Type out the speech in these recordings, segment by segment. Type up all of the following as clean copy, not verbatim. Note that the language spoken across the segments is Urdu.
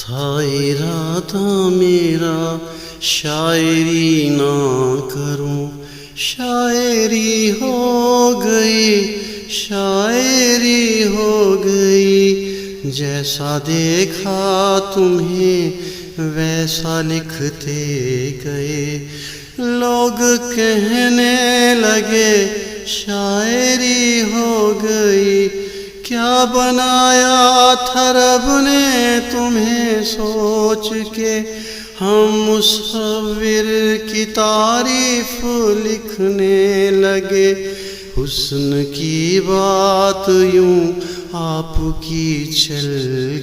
تھا ارادہ میرا شاعری نہ کروں، شاعری ہو گئی، شاعری ہو گئی۔ جیسا دیکھا تمہیں ویسا لکھتے گئے، لوگ کہنے لگے شاعری ہو گئی۔ کیا بنایا تھا رب نے تمہیں سوچ کے، ہم مصور کی تعریف لکھنے لگے۔ حسن کی بات یوں آپ کی چل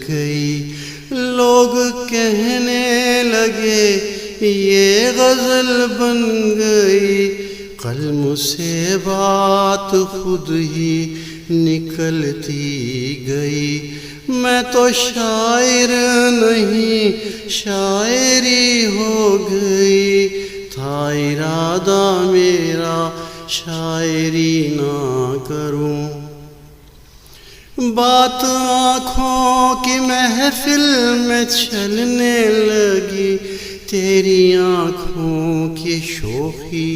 گئی، لوگ کہنے لگے یہ غزل بن گئی۔ قلم سے بات خود ہی نکلتی گئی، میں تو شاعر نہیں شاعری ہو گئی۔ تھا ارادہ میرا شاعری نہ کروں۔ بات آنکھوں کی محفل میں چلنے لگی، تیری آنکھوں کی شوخی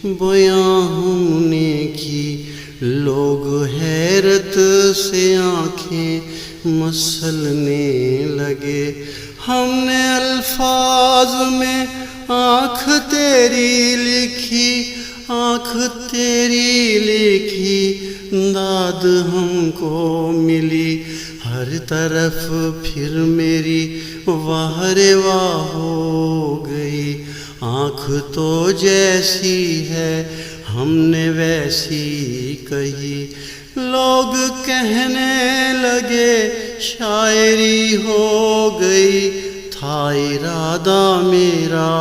بیاں ہم نے کی۔ لوگ حیرت سے آنکھیں مسلنے لگے، ہم نے الفاظ میں آنکھ تیری لکھی، آنکھ تیری لکھی۔ داد ہم کو ملی ہر طرف، پھر میری واہ رے واہ ہو گئی۔ آنکھ تو جیسی ہے ہم نے ویسی کہی، لوگ کہنے لگے شاعری ہو گئی۔ تھا ارادہ میرا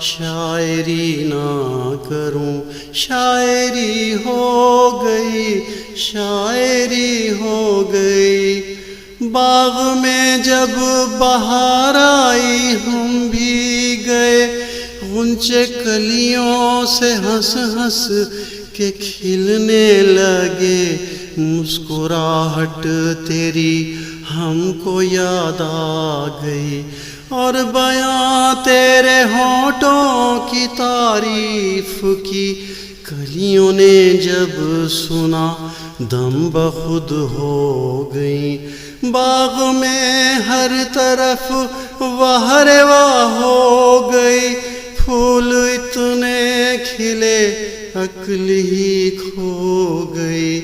شاعری نہ کروں، شاعری ہو گئی، شاعری ہو گئی۔ باغ میں جب بہار آئی ہم بھی گئے، غنچے کلیوں سے ہنس ہنس کے کھلنے لگے۔ مسکراہٹ تیری ہم کو یاد آ گئی، اور بیاں تیرے ہونٹوں کی تعریف کی۔ کلیوں نے جب سنا دم بخود ہو گئی، باغ میں ہر طرف واہ رے واہ ہو گئی۔ پھول اتنے کھلے عقل ہی کھو گئی،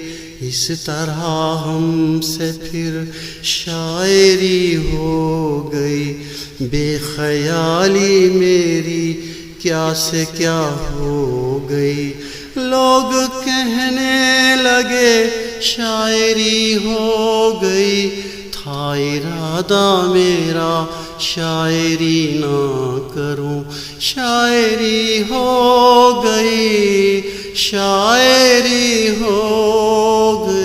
اس طرح ہم سے پھر شاعری ہو گئی۔ بے خیالی میری کیا سے کیا ہو گئی، لوگ کہنے لگے شاعری ہو گئی۔ تھا ارادہ میرا شاعری نہ کروں، شاعری ہو گئی، شاعری ہو گئی۔